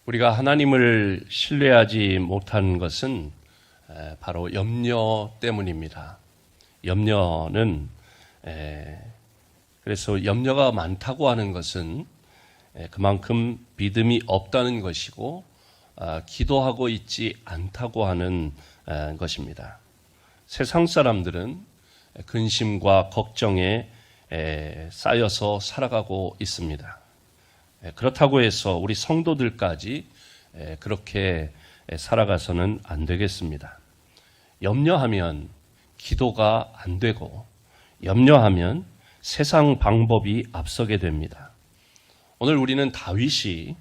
우리가 하나님을 신뢰하지 못한 것은 바로 염려 때문입니다. 염려는 그래서 염려가 많다고 하는 것은 그만큼 믿음이 없다는 것이고 기도하고 있지 않다고 하는 것입니다. 세상 사람들은 근심과 걱정에 쌓여서 살아가고 있습니다. 그렇다고 해서 우리 성도들까지 그렇게 살아가서는 안 되겠습니다. 염려하면 기도가 안 되고 염려하면 세상 방법이 앞서게 됩니다. 오늘 우리는 다윗이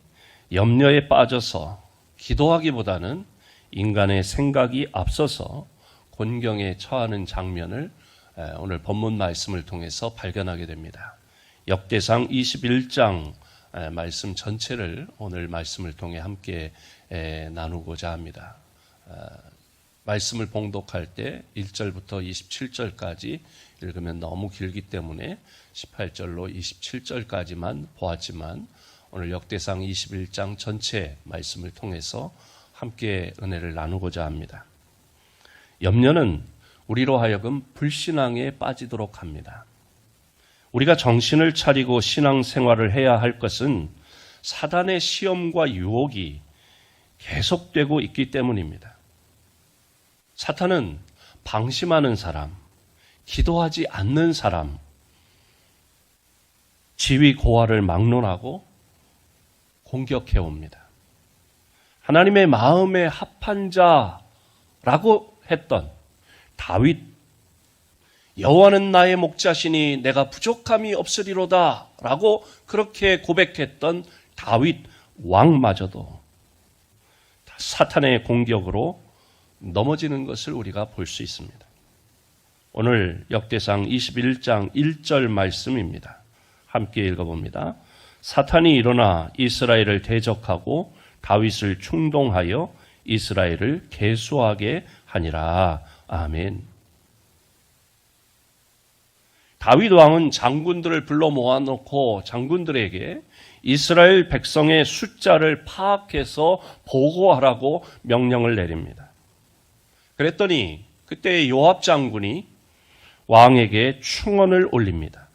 염려에 빠져서 기도하기보다는 인간의 생각이 앞서서 곤경에 처하는 장면을 오늘 본문 말씀을 통해서 발견하게 됩니다. 역대상 21장 말씀 전체를 오늘 말씀을 통해 함께 나누고자 합니다. 말씀을 봉독할 때 1절부터 27절까지 읽으면 너무 길기 때문에 18절로 27절까지만 보았지만 오늘 역대상 21장 전체 말씀을 통해서 함께 은혜를 나누고자 합니다. 염려는 우리로 하여금 불신앙에 빠지도록 합니다. 우리가 정신을 차리고 신앙생활을 해야 할 것은 사단의 시험과 유혹이 계속되고 있기 때문입니다. 사탄은 방심하는 사람, 기도하지 않는 사람, 지위 고하를 막론하고 공격해 옵니다. 하나님의 마음에 합한 자라고 했던 다윗, 여호와는 나의 목자시니 내가 부족함이 없으리로다 라고 그렇게 고백했던 다윗 왕마저도 사탄의 공격으로 넘어지는 것을 우리가 볼 수 있습니다. 오늘 역대상 21장 1절 말씀입니다. 함께 읽어봅니다. 사탄이 일어나 이스라엘을 대적하고 다윗을 충동하여 이스라엘을 계수하게 하니라. 아멘. 다윗 왕은 장군들을 불러 모아놓고 장군들에게 이스라엘 백성의 숫자를 파악해서 보고하라고 명령을 내립니다. 그랬더니 그때 요압 장군이 왕에게 충언을 올립니다.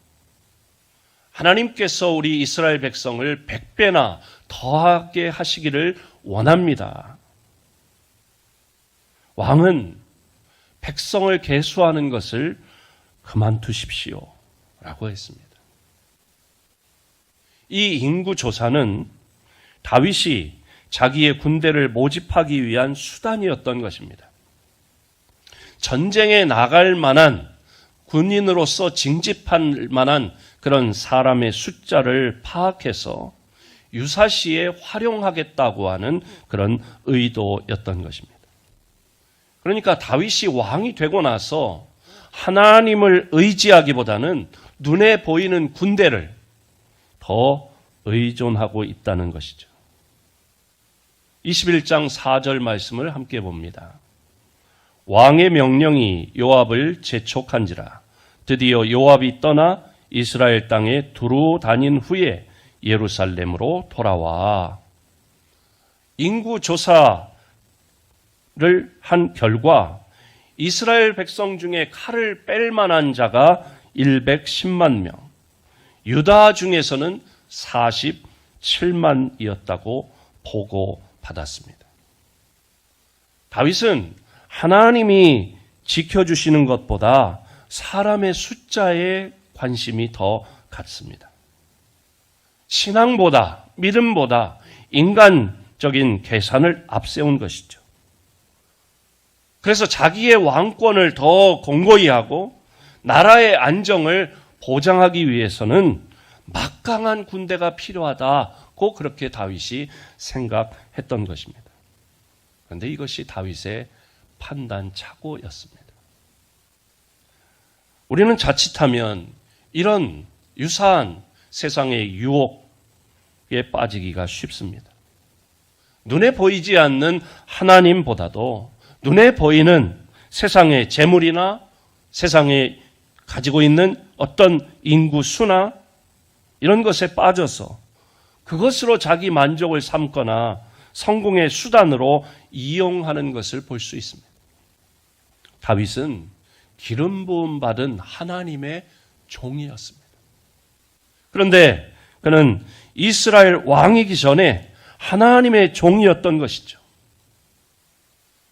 하나님께서 우리 이스라엘 백성을 100배나 더하게 하시기를 원합니다. 왕은 백성을 계수하는 것을 그만두십시오 라고 했습니다. 이 인구 조사는 다윗이 자기의 군대를 모집하기 위한 수단이었던 것입니다. 전쟁에 나갈 만한 군인으로서 징집할 만한 그런 사람의 숫자를 파악해서 유사시에 활용하겠다고 하는 그런 의도였던 것입니다. 그러니까 다윗이 왕이 되고 나서 하나님을 의지하기보다는 눈에 보이는 군대를 더 의존하고 있다는 것이죠. 21장 4절 말씀을 함께 봅니다. 왕의 명령이 요압을 재촉한지라 드디어 요압이 떠나 이스라엘 땅에 두루 다닌 후에 예루살렘으로 돌아와. 인구 조사를 한 결과 이스라엘 백성 중에 칼을 뺄 만한 자가 110만 명, 유다 중에서는 47만이었다고 보고받았습니다. 다윗은 하나님이 지켜주시는 것보다 사람의 숫자에 관심이 더 갔습니다. 신앙보다, 믿음보다 인간적인 계산을 앞세운 것이죠. 그래서 자기의 왕권을 더 공고히 하고 나라의 안정을 보장하기 위해서는 막강한 군대가 필요하다고 그렇게 다윗이 생각했던 것입니다. 그런데 이것이 다윗의 판단 착오였습니다. 우리는 자칫하면 이런 유사한 세상의 유혹에 빠지기가 쉽습니다. 눈에 보이지 않는 하나님보다도 눈에 보이는 세상의 재물이나 세상에 가지고 있는 어떤 인구 수나 이런 것에 빠져서 그것으로 자기 만족을 삼거나 성공의 수단으로 이용하는 것을 볼 수 있습니다. 다윗은 기름 부음 받은 하나님의 종이었습니다. 그런데 그는 이스라엘 왕이기 전에 하나님의 종이었던 것이죠.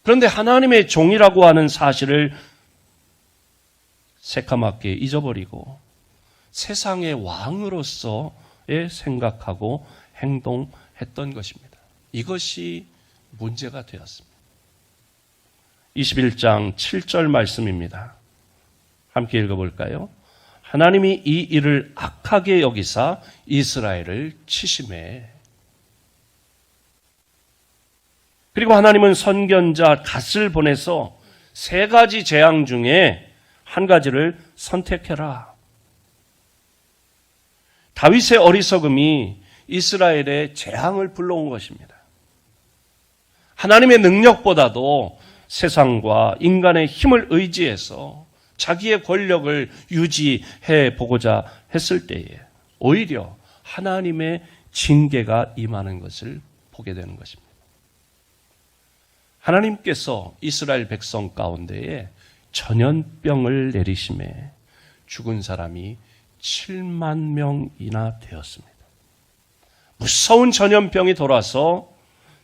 그런데 하나님의 종이라고 하는 사실을 새까맣게 잊어버리고 세상의 왕으로서의 생각하고 행동했던 것입니다. 이것이 문제가 되었습니다. 21장 7절 말씀입니다. 함께 읽어볼까요? 하나님이 이 일을 악하게 여기사 이스라엘을 치심해. 그리고 하나님은 선견자 갓을 보내서 세 가지 재앙 중에 한 가지를 선택해라. 다윗의 어리석음이 이스라엘의 재앙을 불러온 것입니다. 하나님의 능력보다도 세상과 인간의 힘을 의지해서 자기의 권력을 유지해 보고자 했을 때에 오히려 하나님의 징계가 임하는 것을 보게 되는 것입니다. 하나님께서 이스라엘 백성 가운데에 전염병을 내리심에 죽은 사람이 7만 명이나 되었습니다. 무서운 전염병이 돌아서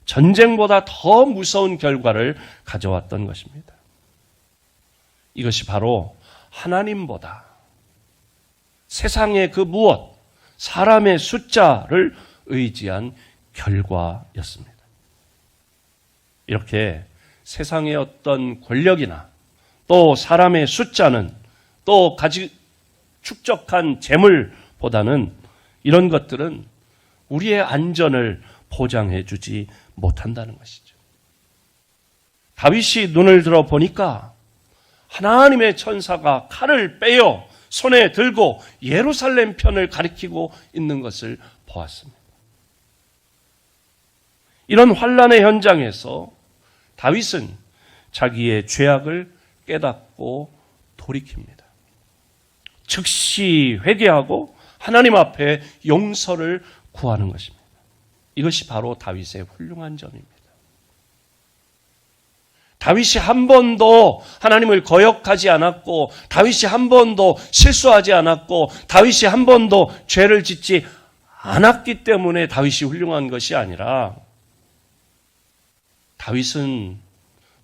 전쟁보다 더 무서운 결과를 가져왔던 것입니다. 이것이 바로 하나님보다 세상의 그 무엇, 사람의 숫자를 의지한 결과였습니다. 이렇게 세상의 어떤 권력이나 또 사람의 숫자는 또 축적한 재물보다는 이런 것들은 우리의 안전을 보장해 주지 못한다는 것이죠. 다윗이 눈을 들어 보니까 하나님의 천사가 칼을 빼어 손에 들고 예루살렘 편을 가리키고 있는 것을 보았습니다. 이런 환난의 현장에서 다윗은 자기의 죄악을 깨닫고 돌이킵니다. 즉시 회개하고 하나님 앞에 용서를 구하는 것입니다. 이것이 바로 다윗의 훌륭한 점입니다. 다윗이 한 번도 하나님을 거역하지 않았고 다윗이 한 번도 실수하지 않았고 다윗이 한 번도 죄를 짓지 않았기 때문에 다윗이 훌륭한 것이 아니라 다윗은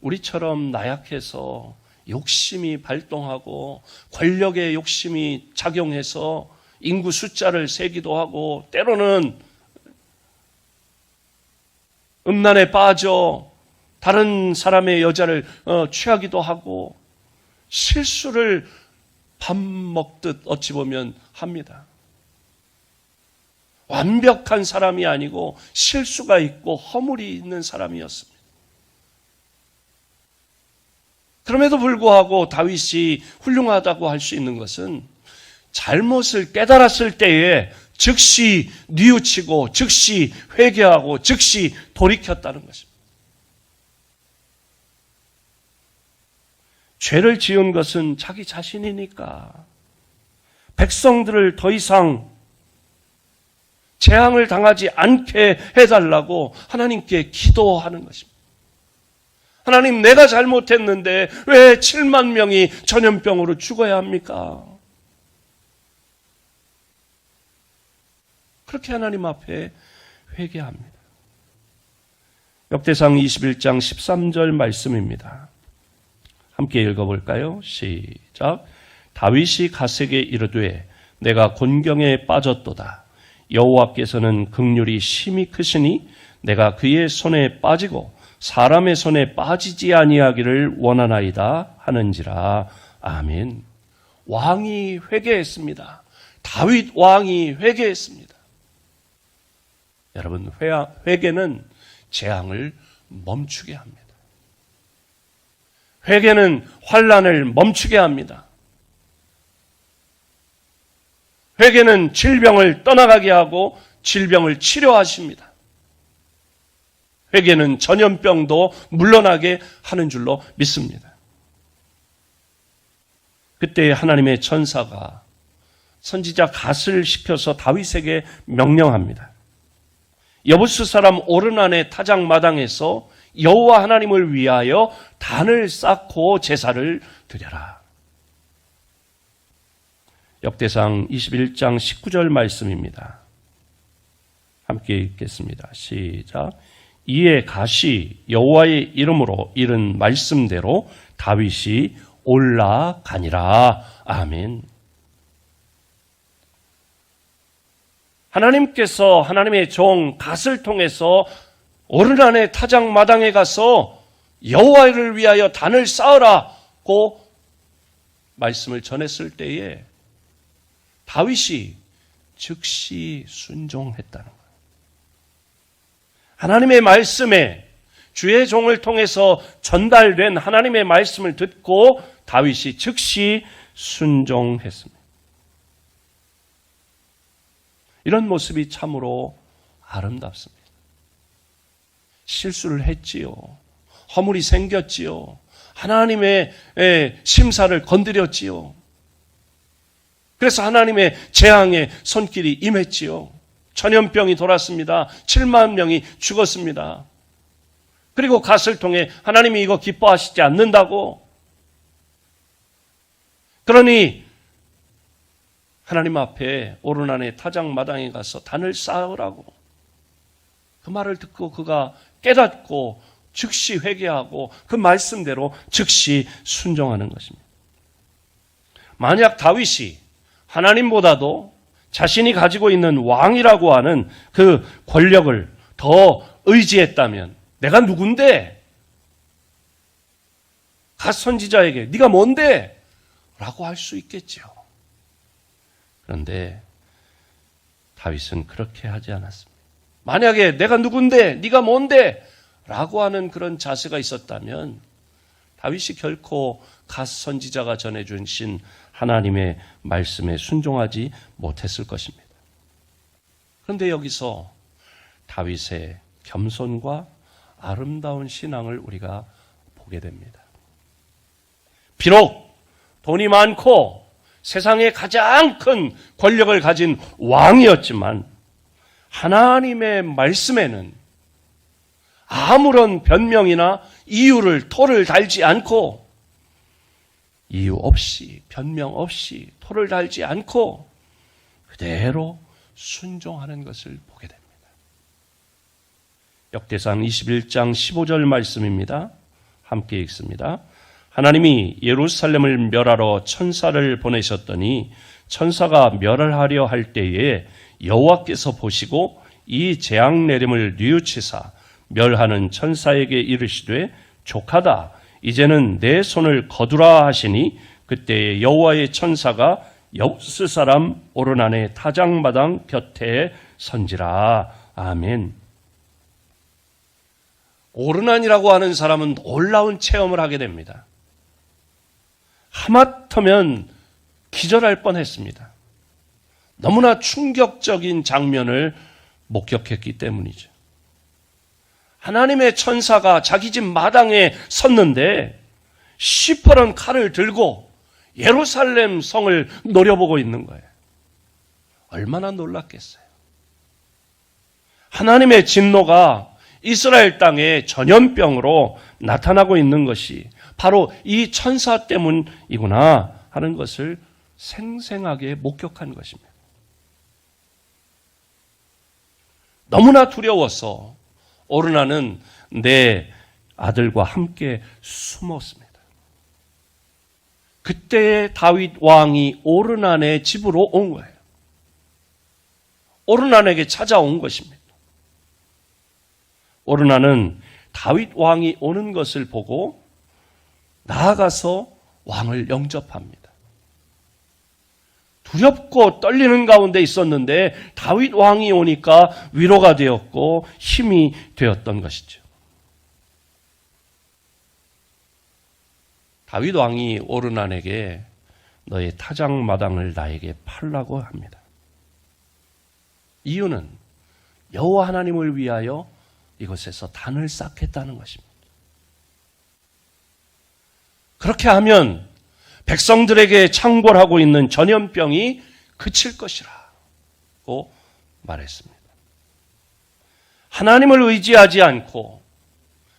우리처럼 나약해서 욕심이 발동하고 권력의 욕심이 작용해서 인구 숫자를 세기도 하고 때로는 음란에 빠져 다른 사람의 여자를 취하기도 하고 실수를 밥 먹듯 어찌 보면 합니다. 완벽한 사람이 아니고 실수가 있고 허물이 있는 사람이었습니다. 그럼에도 불구하고 다윗이 훌륭하다고 할 수 있는 것은 잘못을 깨달았을 때에 즉시 뉘우치고 즉시 회개하고 즉시 돌이켰다는 것입니다. 죄를 지은 것은 자기 자신이니까 백성들을 더 이상 재앙을 당하지 않게 해달라고 하나님께 기도하는 것입니다. 하나님, 내가 잘못했는데 왜 7만 명이 전염병으로 죽어야 합니까? 그렇게 하나님 앞에 회개합니다. 역대상 21장 13절 말씀입니다. 함께 읽어볼까요? 시작. 다윗이 갓에게 이르되 내가 곤경에 빠졌도다. 여호와께서는 긍휼이 심히 크시니 내가 그의 손에 빠지고 사람의 손에 빠지지 아니하기를 원하나이다 하는지라. 아멘. 왕이 회개했습니다. 다윗 왕이 회개했습니다. 여러분, 회개는 재앙을 멈추게 합니다. 회개는 환난을 멈추게 합니다. 회개는 질병을 떠나가게 하고 질병을 치료하십니다. 회개는 전염병도 물러나게 하는 줄로 믿습니다. 그때 하나님의 천사가 선지자 갓을 시켜서 다윗에게 명령합니다. 여부스 사람 오르난의 타작마당에서 여호와 하나님을 위하여 단을 쌓고 제사를 드려라. 역대상 21장 19절 말씀입니다. 함께 읽겠습니다. 시작. 이에 가시 여호와의 이름으로 이른 말씀대로 다윗이 올라가니라. 아멘. 하나님께서 하나님의 종 갓을 통해서 오르난의 타작마당에 가서 여호와를 위하여 단을 쌓으라고 말씀을 전했을 때에 다윗이 즉시 순종했다는 거예요. 하나님의 말씀에 주의 종을 통해서 전달된 하나님의 말씀을 듣고 다윗이 즉시 순종했습니다. 이런 모습이 참으로 아름답습니다. 실수를 했지요. 허물이 생겼지요. 하나님의 심사를 건드렸지요. 그래서 하나님의 재앙의 손길이 임했지요. 전염병이 돌았습니다. 7만 명이 죽었습니다. 그리고 갓을 통해 하나님이 이거 기뻐하시지 않는다고. 그러니 하나님 앞에 오르난의 타작마당에 가서 단을 쌓으라고. 그 말을 듣고 그가 깨닫고 즉시 회개하고 그 말씀대로 즉시 순종하는 것입니다. 만약 다윗이 하나님보다도 자신이 가지고 있는 왕이라고 하는 그 권력을 더 의지했다면 내가 누군데? 갓 선지자에게 네가 뭔데? 라고 할 수 있겠죠. 그런데 다윗은 그렇게 하지 않았습니다. 만약에 내가 누군데? 네가 뭔데? 라고 하는 그런 자세가 있었다면 다윗이 결코 갓 선지자가 전해주신 하나님의 말씀에 순종하지 못했을 것입니다. 그런데 여기서 다윗의 겸손과 아름다운 신앙을 우리가 보게 됩니다. 비록 돈이 많고 세상에 가장 큰 권력을 가진 왕이었지만 하나님의 말씀에는 아무런 변명이나 이유를 토를 달지 않고 이유 없이 변명 없이 토를 달지 않고 그대로 순종하는 것을 보게 됩니다. 역대상 21장 15절 말씀입니다. 함께 읽습니다. 하나님이 예루살렘을 멸하러 천사를 보내셨더니 천사가 멸하려 할 때에 여호와께서 보시고 이 재앙 내림을 뉘우치사 멸하는 천사에게 이르시되 족하다. 이제는 내 손을 거두라 하시니 그때 여호와의 천사가 여부스 사람 오르난의 타작마당 곁에 선지라. 아멘. 오르난이라고 하는 사람은 놀라운 체험을 하게 됩니다. 하마터면 기절할 뻔했습니다. 너무나 충격적인 장면을 목격했기 때문이죠. 하나님의 천사가 자기 집 마당에 섰는데 시퍼런 칼을 들고 예루살렘 성을 노려보고 있는 거예요. 얼마나 놀랐겠어요. 하나님의 진노가 이스라엘 땅에 전염병으로 나타나고 있는 것이 바로 이 천사 때문이구나 하는 것을 생생하게 목격한 것입니다. 너무나 두려워서 오르나는 내 아들과 함께 숨었습니다. 그때 다윗 왕이 오르난의 집으로 온 거예요. 오르난에게 찾아온 것입니다. 오르난은 다윗 왕이 오는 것을 보고 나아가서 왕을 영접합니다. 두렵고 떨리는 가운데 있었는데 다윗 왕이 오니까 위로가 되었고 힘이 되었던 것이죠. 다윗 왕이 오르난에게 너의 타작마당을 나에게 팔라고 합니다. 이유는 여호와 하나님을 위하여 이곳에서 단을 쌓겠다는 것입니다. 그렇게 하면 백성들에게 창궐하고 있는 전염병이 그칠 것이라고 말했습니다. 하나님을 의지하지 않고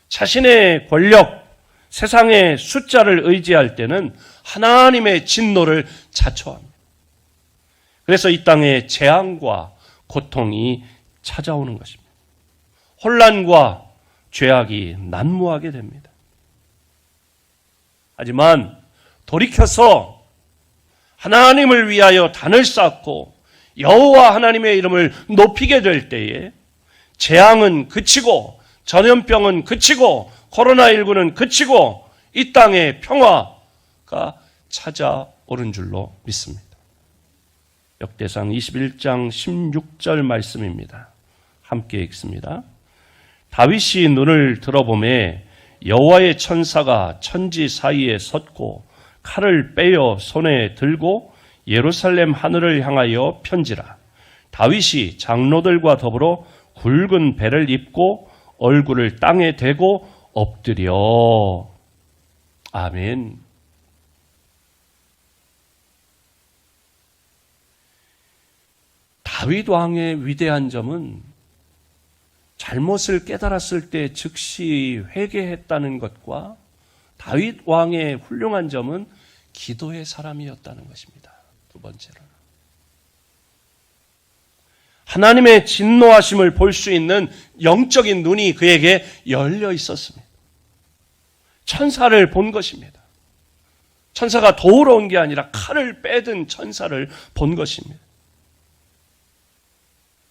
자신의 권력, 세상의 숫자를 의지할 때는 하나님의 진노를 자초합니다. 그래서 이 땅에 재앙과 고통이 찾아오는 것입니다. 혼란과 죄악이 난무하게 됩니다. 하지만 돌이켜서 하나님을 위하여 단을 쌓고 여호와 하나님의 이름을 높이게 될 때에 재앙은 그치고 전염병은 그치고 코로나19는 그치고 이 땅에 평화가 찾아오는 줄로 믿습니다. 역대상 21장 16절 말씀입니다. 함께 읽습니다. 다윗이 눈을 들어보매 여호와의 천사가 천지 사이에 섰고 칼을 빼어 손에 들고 예루살렘 하늘을 향하여 편지라. 다윗이 장로들과 더불어 굵은 배를 입고 얼굴을 땅에 대고 엎드려. 아멘. 다윗 왕의 위대한 점은 잘못을 깨달았을 때 즉시 회개했다는 것과 다윗 왕의 훌륭한 점은 기도의 사람이었다는 것입니다. 두 번째로는 하나님의 진노하심을 볼 수 있는 영적인 눈이 그에게 열려 있었습니다. 천사를 본 것입니다. 천사가 도우러 온 게 아니라 칼을 빼든 천사를 본 것입니다.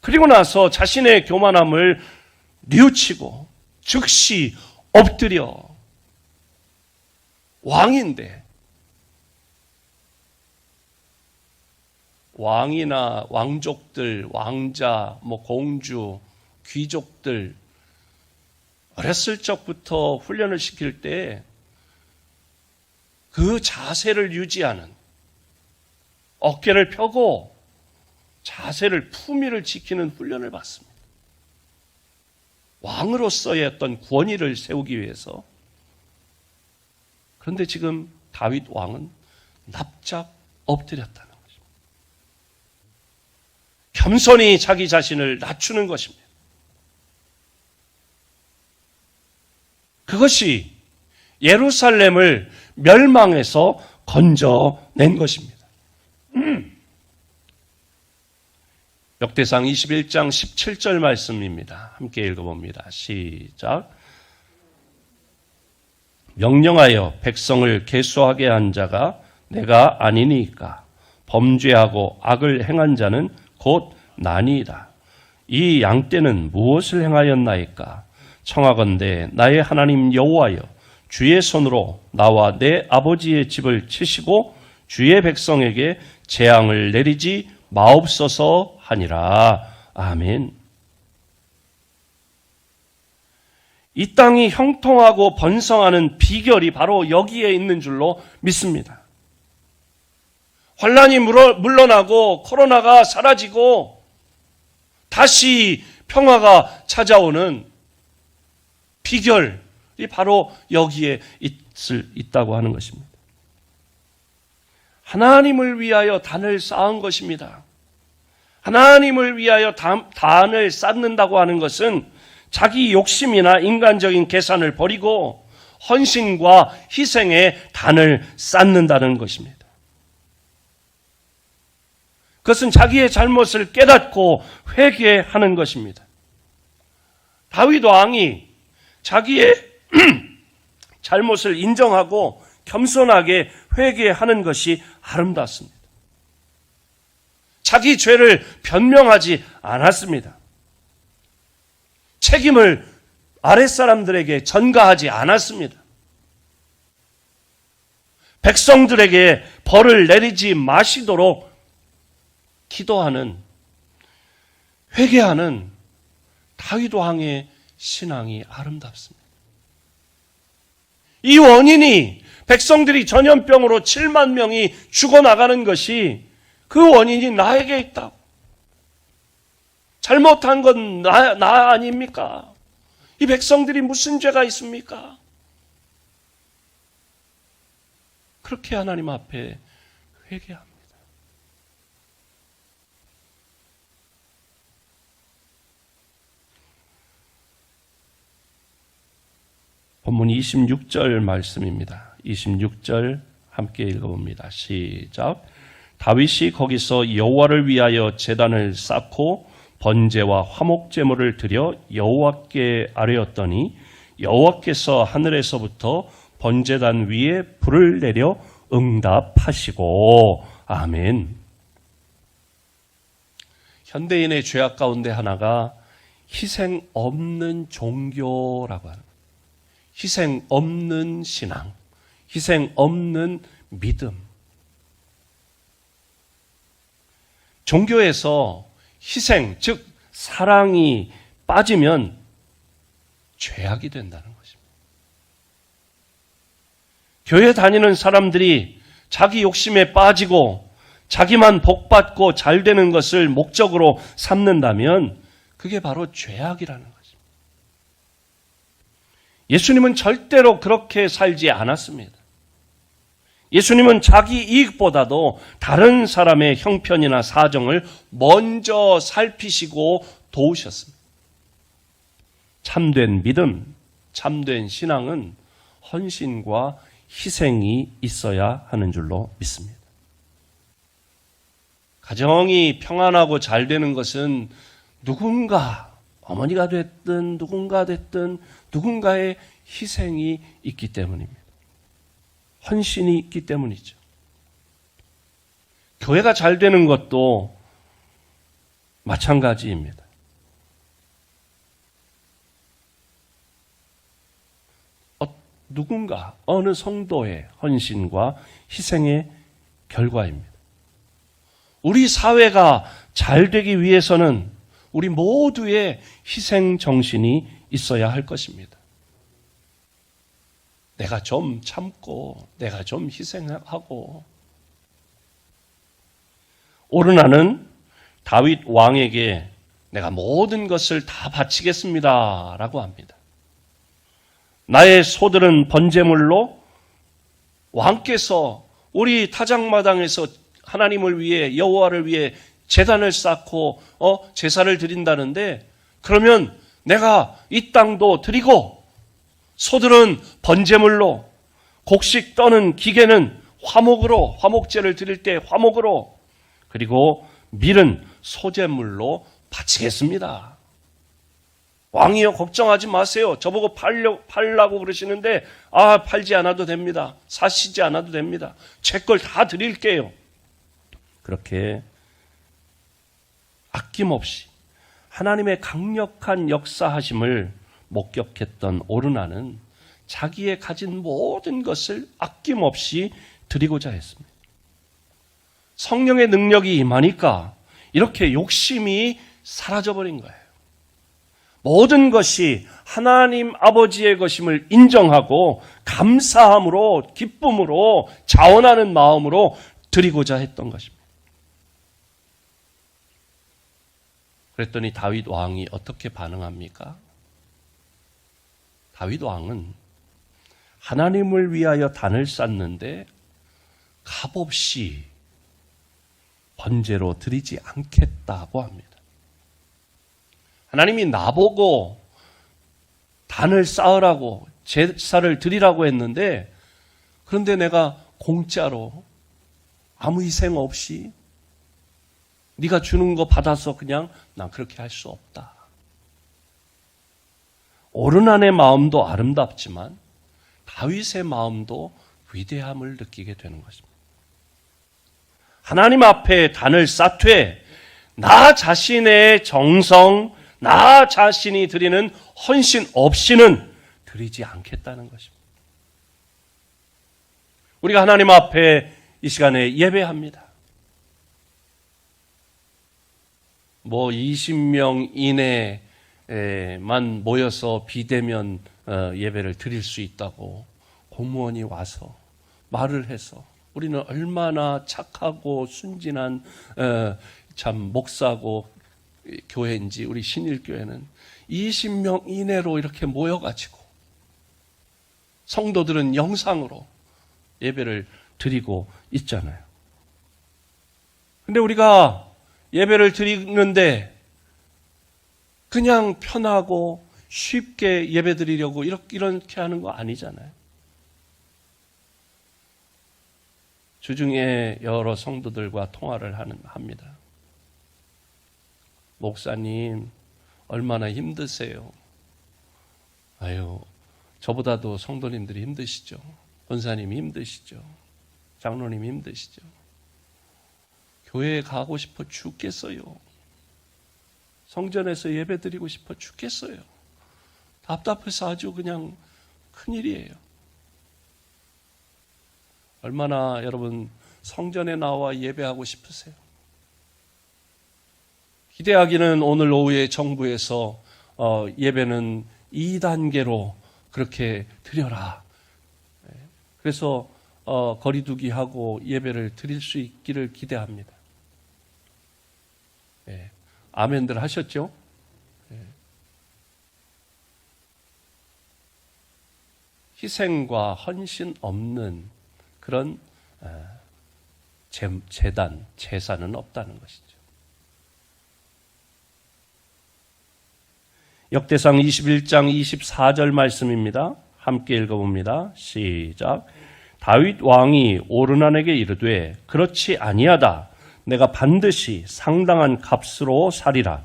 그리고 나서 자신의 교만함을 뉘우치고 즉시 엎드려. 왕인데 왕이나 왕족들, 왕자, 공주, 귀족들 어렸을 적부터 훈련을 시킬 때 그 자세를 유지하는, 어깨를 펴고 자세를, 품위를 지키는 훈련을 받습니다. 왕으로서의 어떤 권위를 세우기 위해서. 그런데 지금 다윗 왕은 납작 엎드렸다는 것입니다. 겸손히 자기 자신을 낮추는 것입니다. 그것이 예루살렘을 멸망에서 건져낸 것입니다. 역대상 21장 17절 말씀입니다. 함께 읽어봅니다. 시작. 명령하여 백성을 계수하게 한 자가 내가 아니니까 범죄하고 악을 행한 자는 곧 나니이다. 이 양떼는 무엇을 행하였나이까? 청하건대 나의 하나님 여호와여 주의 손으로 나와 내 아버지의 집을 치시고 주의 백성에게 재앙을 내리지 마옵소서 하니라. 아멘. 이 땅이 형통하고 번성하는 비결이 바로 여기에 있는 줄로 믿습니다. 환란이 물러나고 코로나가 사라지고 다시 평화가 찾아오는 비결이 바로 여기에 있다고 하는 것입니다. 하나님을 위하여 단을 쌓은 것입니다. 하나님을 위하여 단을 쌓는다고 하는 것은 자기 욕심이나 인간적인 계산을 버리고 헌신과 희생의 단을 쌓는다는 것입니다. 그것은 자기의 잘못을 깨닫고 회개하는 것입니다. 다윗 왕이 자기의 잘못을 인정하고 겸손하게 회개하는 것이 아름답습니다. 자기 죄를 변명하지 않았습니다. 책임을 아랫사람들에게 전가하지 않았습니다. 백성들에게 벌을 내리지 마시도록 기도하는, 회개하는 다윗 왕의 신앙이 아름답습니다. 이 원인이 백성들이 전염병으로 7만 명이 죽어나가는 것이 그 원인이 나에게 있다고. 잘못한 건 나 아닙니까? 이 백성들이 무슨 죄가 있습니까? 그렇게 하나님 앞에 회개합니다. 본문 26절 말씀입니다. 26절 함께 읽어봅니다. 시작. 다윗이 거기서 여호와를 위하여 제단을 쌓고 번제와 화목 제물을 드려 여호와께 아뢰었더니 여호와께서 하늘에서부터 번제단 위에 불을 내려 응답하시고. 아멘. 현대인의 죄악 가운데 하나가 희생 없는 종교라고 하는 거예요. 희생 없는 신앙, 희생 없는 믿음. 종교에서 희생, 즉 사랑이 빠지면 죄악이 된다는 것입니다. 교회 다니는 사람들이 자기 욕심에 빠지고 자기만 복받고 잘 되는 것을 목적으로 삼는다면 그게 바로 죄악이라는 것입니다. 예수님은 절대로 그렇게 살지 않았습니다. 예수님은 자기 이익보다도 다른 사람의 형편이나 사정을 먼저 살피시고 도우셨습니다. 참된 믿음, 참된 신앙은 헌신과 희생이 있어야 하는 줄로 믿습니다. 가정이 평안하고 잘 되는 것은 누군가, 어머니가 됐든 누군가 됐든 누군가의 희생이 있기 때문입니다. 헌신이 있기 때문이죠. 교회가 잘 되는 것도 마찬가지입니다. 누군가, 어느 성도의 헌신과 희생의 결과입니다. 우리 사회가 잘 되기 위해서는 우리 모두의 희생 정신이 있어야 할 것입니다. 내가 좀 참고, 내가 좀 희생하고. 오르나는 다윗 왕에게 내가 모든 것을 다 바치겠습니다 라고 합니다. 나의 소들은 번제물로, 왕께서 우리 타작마당에서 하나님을 위해, 여호와를 위해 제단을 쌓고 제사를 드린다는데, 그러면 내가 이 땅도 드리고 소들은 번제물로, 곡식 떠는 기계는 화목으로, 화목제를 드릴 때 화목으로, 그리고 밀은 소제물로 바치겠습니다. 왕이여 걱정하지 마세요. 저보고 팔라고 그러시는데 팔지 않아도 됩니다. 사시지 않아도 됩니다. 제 걸 다 드릴게요. 그렇게 아낌없이 하나님의 강력한 역사하심을 목격했던 오르나는 자기의 가진 모든 것을 아낌없이 드리고자 했습니다. 성령의 능력이 임하니까 이렇게 욕심이 사라져버린 거예요. 모든 것이 하나님 아버지의 것임을 인정하고 감사함으로, 기쁨으로, 자원하는 마음으로 드리고자 했던 것입니다. 그랬더니 다윗 왕이 어떻게 반응합니까? 다윗 왕은 하나님을 위하여 단을 쌓는데 값없이 번제로 드리지 않겠다고 합니다. 하나님이 나보고 단을 쌓으라고, 제사를 드리라고 했는데, 그런데 내가 공짜로 아무 희생 없이 네가 주는 거 받아서 그냥 난 그렇게 할 수 없다. 오르난의 마음도 아름답지만 다윗의 마음도 위대함을 느끼게 되는 것입니다. 하나님 앞에 단을 쌓되 나 자신의 정성, 나 자신이 드리는 헌신 없이는 드리지 않겠다는 것입니다. 우리가 하나님 앞에 이 시간에 예배합니다. 20명 이내만 모여서 비대면 예배를 드릴 수 있다고 공무원이 와서 말을 해서 우리는 얼마나 착하고 순진한 참 목사고 교회인지, 우리 신일교회는 20명 이내로 이렇게 모여가지고 성도들은 영상으로 예배를 드리고 있잖아요. 근데 우리가 예배를 드리는데 그냥 편하고 쉽게 예배 드리려고 이렇게 하는 거 아니잖아요. 주중에 여러 성도들과 통화를 합니다. 목사님, 얼마나 힘드세요? 아유, 저보다도 성도님들이 힘드시죠. 권사님이 힘드시죠. 장로님이 힘드시죠. 교회에 가고 싶어 죽겠어요. 성전에서 예배 드리고 싶어 죽겠어요. 답답해서 아주 그냥 큰일이에요. 얼마나 여러분 성전에 나와 예배하고 싶으세요? 기대하기는 오늘 오후에 정부에서 예배는 2단계로 그렇게 드려라. 그래서 거리두기 하고 예배를 드릴 수 있기를 기대합니다. 아멘들 하셨죠? 희생과 헌신 없는 그런 재단, 제사는 없다는 것이죠. 역대상 21장 24절 말씀입니다. 함께 읽어봅니다. 시작. 다윗 왕이 오르난에게 이르되 그렇지 아니하다. 내가 반드시 상당한 값으로 사리라.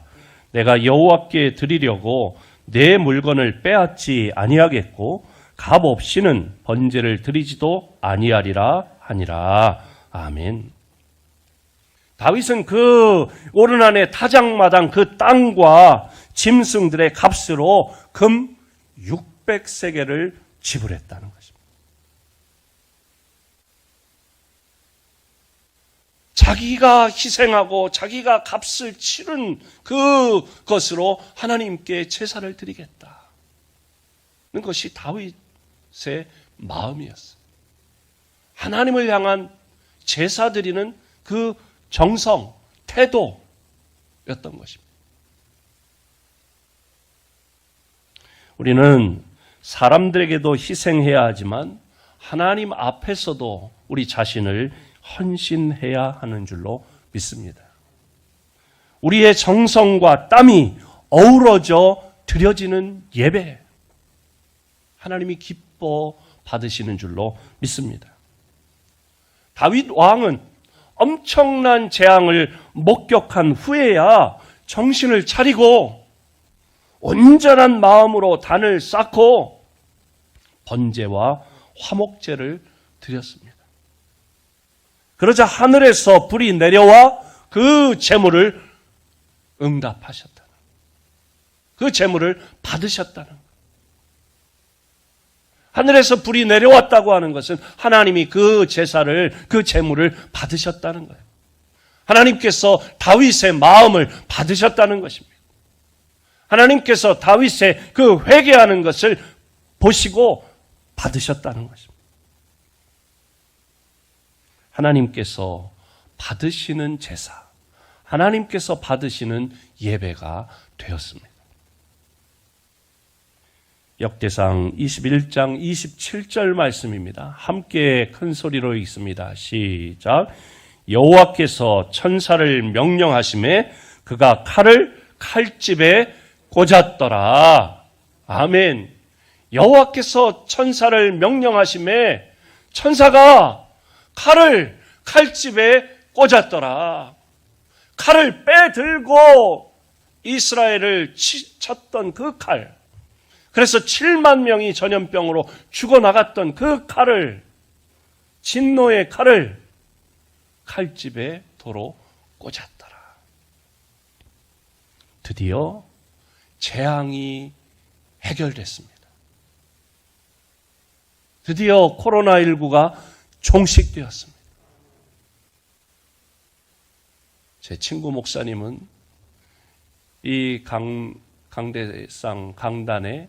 내가 여호와께 드리려고 내 물건을 빼앗지 아니하겠고 값 없이는 번제를 드리지도 아니하리라 하니라. 아멘. 다윗은 그 오르난의 타작마당 그 땅과 짐승들의 값으로 금 600세겔을 지불했다는 것입니다. 자기가 희생하고 자기가 값을 치른 그것으로 하나님께 제사를 드리겠다는 것이 다윗의 마음이었어요. 하나님을 향한 제사 드리는 그 정성, 태도였던 것입니다. 우리는 사람들에게도 희생해야 하지만 하나님 앞에서도 우리 자신을 헌신해야 하는 줄로 믿습니다. 우리의 정성과 땀이 어우러져 드려지는 예배, 하나님이 기뻐 받으시는 줄로 믿습니다. 다윗 왕은 엄청난 재앙을 목격한 후에야 정신을 차리고 온전한 마음으로 단을 쌓고 번제와 화목제를 드렸습니다. 그러자 하늘에서 불이 내려와 그 제물을 응답하셨다는, 그 제물을 받으셨다는 거예요. 하늘에서 불이 내려왔다고 하는 것은 하나님이 그 제사를, 그 제물을 받으셨다는 거예요. 하나님께서 다윗의 마음을 받으셨다는 것입니다. 하나님께서 다윗의 그 회개하는 것을 보시고 받으셨다는 것입니다. 하나님께서 받으시는 제사, 하나님께서 받으시는 예배가 되었습니다. 역대상 21장 27절 말씀입니다. 함께 큰 소리로 읽습니다. 시작. 여호와께서 천사를 명령하심에 그가 칼을 칼집에 꽂았더라. 아멘. 여호와께서 천사를 명령하심에 천사가 칼을 칼집에 꽂았더라. 칼을 빼들고 이스라엘을 쳤던 그 칼, 그래서 7만 명이 전염병으로 죽어나갔던 그 칼을, 진노의 칼을 칼집에 도로 꽂았더라. 드디어 재앙이 해결됐습니다. 드디어 코로나19가 종식되었습니다. 제 친구 목사님은 이 강대상 강단에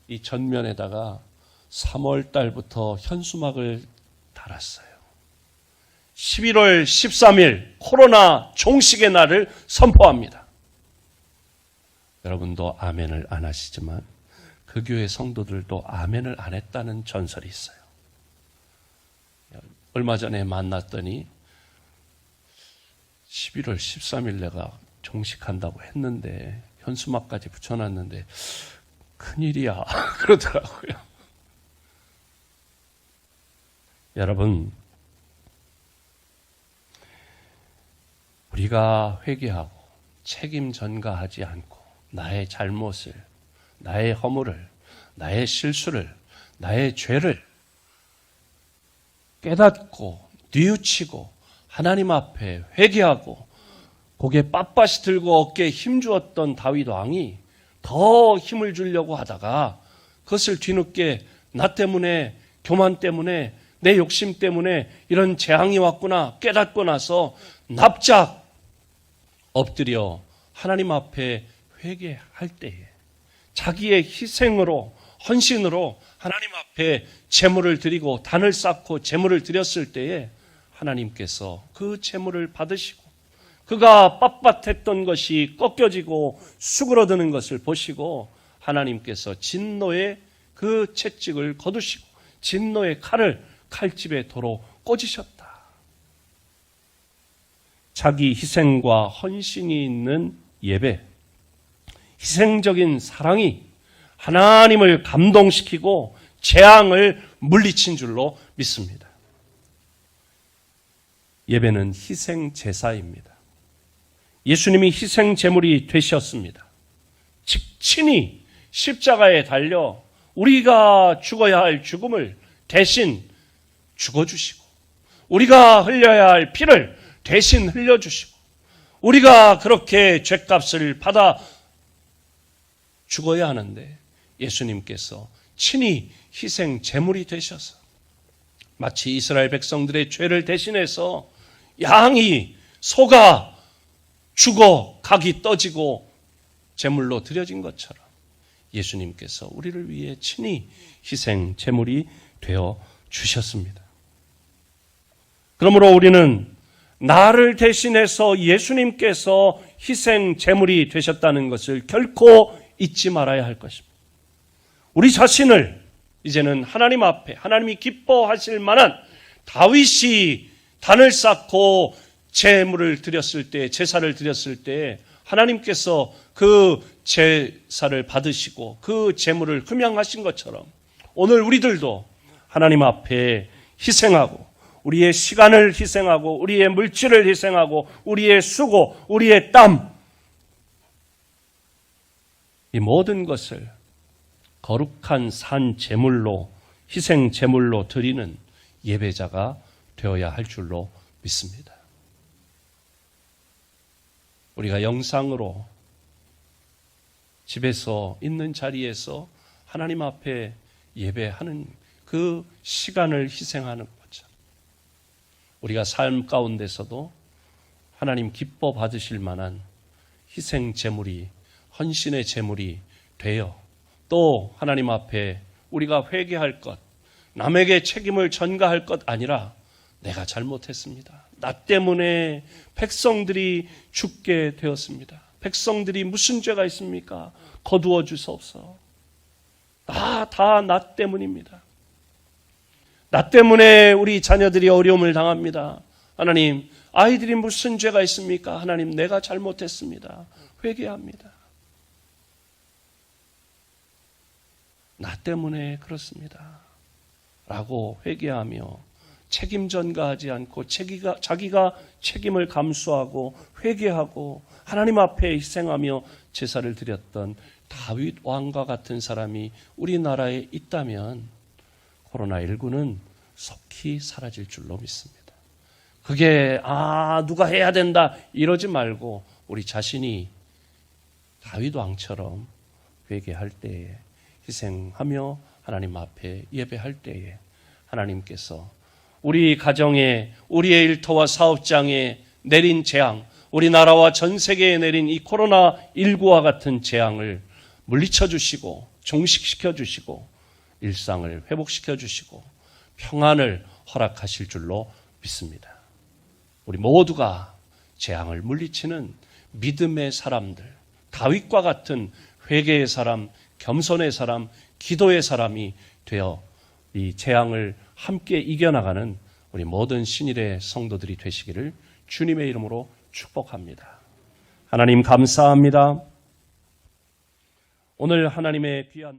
이 전면에다가 3월 달부터 현수막을 달았어요. 11월 13일 코로나 종식의 날을 선포합니다. 여러분도 아멘을 안 하시지만 그 교회 성도들도 아멘을 안 했다는 전설이 있어요. 얼마 전에 만났더니 11월 13일 내가 종식한다고 했는데 현수막까지 붙여놨는데 큰일이야 그러더라고요. 여러분, 우리가 회개하고 책임 전가하지 않고 나의 잘못을, 나의 허물을, 나의 실수를, 나의 죄를 깨닫고 뉘우치고 하나님 앞에 회개하고 고개 빳빳이 들고 어깨에 힘주었던 다윗 왕이 더 힘을 주려고 하다가 그것을 뒤늦게 나 때문에, 교만 때문에, 내 욕심 때문에 이런 재앙이 왔구나 깨닫고 나서 납작 엎드려 하나님 앞에 회개할 때에 자기의 희생으로, 헌신으로 하나님 앞에 제물을 드리고 단을 쌓고 제물을 드렸을 때에 하나님께서 그 제물을 받으시고 그가 빳빳했던 것이 꺾여지고 수그러드는 것을 보시고 하나님께서 진노의 그 채찍을 거두시고 진노의 칼을 칼집에 도로 꽂으셨다. 자기 희생과 헌신이 있는 예배, 희생적인 사랑이 하나님을 감동시키고 재앙을 물리친 줄로 믿습니다. 예배는 희생 제사입니다. 예수님이 희생 제물이 되셨습니다. 친히 십자가에 달려 우리가 죽어야 할 죽음을 대신 죽어주시고 우리가 흘려야 할 피를 대신 흘려주시고 우리가 그렇게 죗값을 받아 죽어야 하는데 예수님께서 친히 희생 제물이 되셔서 마치 이스라엘 백성들의 죄를 대신해서 양이 소가 죽어 각이 떠지고 제물로 드려진 것처럼 예수님께서 우리를 위해 친히 희생 제물이 되어 주셨습니다. 그러므로 우리는 나를 대신해서 예수님께서 희생 제물이 되셨다는 것을 결코 잊지 말아야 할 것입니다. 우리 자신을 이제는 하나님 앞에 하나님이 기뻐하실 만한 다윗이 단을 쌓고 제물을 드렸을 때, 제사를 드렸을 때 하나님께서 그 제사를 받으시고 그 제물을 흠양하신 것처럼 오늘 우리들도 하나님 앞에 희생하고 우리의 시간을 희생하고 우리의 물질을 희생하고 우리의 수고, 우리의 땀, 이 모든 것을 거룩한 산 제물로, 희생 제물로 드리는 예배자가 되어야 할 줄로 믿습니다. 우리가 영상으로 집에서 있는 자리에서 하나님 앞에 예배하는 그 시간을 희생하는 거죠. 우리가 삶 가운데서도 하나님 기뻐 받으실 만한 희생 제물이, 헌신의 제물이 되어 또 하나님 앞에 우리가 회개할 것, 남에게 책임을 전가할 것 아니라 내가 잘못했습니다. 나 때문에 백성들이 죽게 되었습니다. 백성들이 무슨 죄가 있습니까? 거두어 주소서. 다 나 때문입니다. 나 때문에 우리 자녀들이 어려움을 당합니다. 하나님, 아이들이 무슨 죄가 있습니까? 하나님, 내가 잘못했습니다. 회개합니다. 나 때문에 그렇습니다. 라고 회개하며 책임 전가하지 않고 자기가 책임을 감수하고 회개하고 하나님 앞에 희생하며 제사를 드렸던 다윗 왕과 같은 사람이 우리나라에 있다면 코로나19는 속히 사라질 줄로 믿습니다. 그게 누가 해야 된다 이러지 말고 우리 자신이 다윗 왕처럼 회개할 때에 희생하며 하나님 앞에 예배할 때에 하나님께서 우리 가정에 우리의 일터와 사업장에 내린 재앙, 우리나라와 전 세계에 내린 이 코로나19와 같은 재앙을 물리쳐 주시고 종식시켜 주시고 일상을 회복시켜 주시고 평안을 허락하실 줄로 믿습니다. 우리 모두가 재앙을 물리치는 믿음의 사람들, 다윗과 같은 회개의 사람, 겸손의 사람, 기도의 사람이 되어 이 재앙을 함께 이겨나가는 우리 모든 신일의 성도들이 되시기를 주님의 이름으로 축복합니다. 하나님 감사합니다. 오늘 하나님의 귀한